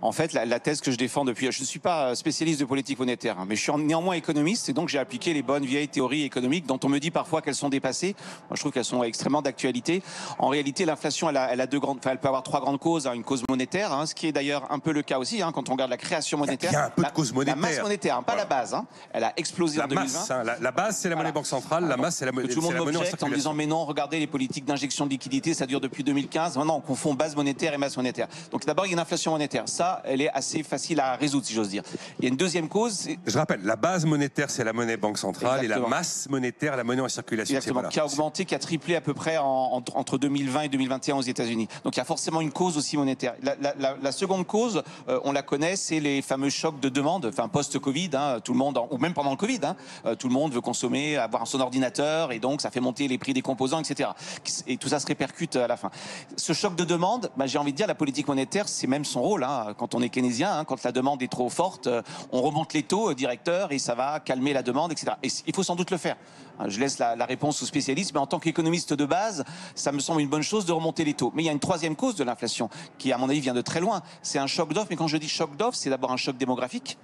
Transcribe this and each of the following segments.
En fait, la thèse que je défends depuis... Je ne suis pas spécialiste de politique monétaire, hein, mais je suis néanmoins économiste et donc j'ai appliqué les bonnes vieilles théories économiques dont on me dit parfois qu'elles sont dépassées. Moi, je trouve qu'elles sont extrêmement d'actualité. En réalité, l'inflation, elle a deux grandes... Enfin, elle peut avoir trois grandes causes. Hein, une cause monétaire, hein, ce qui est d'ailleurs un peu le cas aussi, hein, quand on regarde la création monétaire. Il y a un peu de cause monétaire. La masse monétaire, hein, pas la base. Hein, elle a explosé en 2020. Masse, hein, la base, c'est la monnaie banque centrale. La masse, c'est la monnaie en circulation. Tout le monde m'objecte en disant mais non, regardez les politiques d'injection de liquidité, ça dure depuis 2015. Maintenant, on confond base monétaire et masse monétaire. Donc d'abord, il y a une inflation monétaire. Ça, elle est assez facile à résoudre, si j'ose dire. Il y a une deuxième cause. Je rappelle, la base monétaire, c'est la monnaie banque centrale. Exactement. Et la masse monétaire, la monnaie en circulation. Exactement, qui a augmenté, qui a triplé à peu près entre 2020 et 2021 aux États-Unis. Donc il y a forcément une cause aussi monétaire. La seconde cause, on la connaît, c'est les fameux chocs de demande, enfin post-Covid, hein, tout le monde, ou même pendant le Covid, hein, tout le monde veut consommer, avoir son ordinateur, et donc ça fait monter les prix des composants, etc. Et tout ça se répercute à la fin. Ce choc de demande, j'ai envie de dire, la politique monétaire, c'est même son rôle. Hein, quand on est keynésien, hein, quand la demande est trop forte, on remonte les taux directeurs et ça va calmer la demande, etc. Et il faut sans doute le faire. Je laisse la réponse aux spécialistes, mais en tant qu'économiste de base, ça me semble une bonne chose de remonter les taux. Mais il y a une troisième cause de l'inflation, qui à mon avis vient de très loin. C'est un choc d'offre, mais quand je dis choc d'offre, c'est d'abord un choc démographique.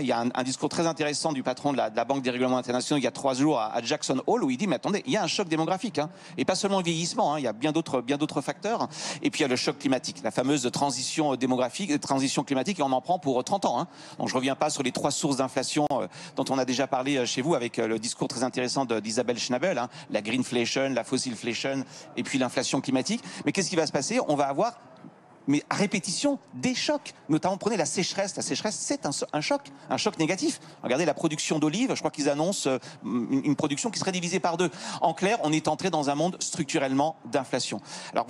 Il y a un discours très intéressant du patron de la Banque des règlements internationaux il y a 3 jours à Jackson Hole où il dit mais attendez, il y a un choc démographique, hein, et pas seulement le vieillissement, hein, il y a bien d'autres facteurs. Et puis il y a le choc climatique, la fameuse transition démographique, transition climatique, et on en prend pour 30 ans. Hein. Donc je reviens pas sur les 3 sources d'inflation dont on a déjà parlé chez vous avec le discours très intéressant d'Isabelle Schnabel, hein, la greenflation, la fossilflation et puis l'inflation climatique. Mais qu'est-ce qui va se passer? On va avoir à répétition des chocs. Notamment, prenez la sécheresse. La sécheresse, c'est un choc négatif. Regardez la production d'olives. Je crois qu'ils annoncent une production qui serait divisée par 2. En clair, on est entré dans un monde structurellement d'inflation. Alors,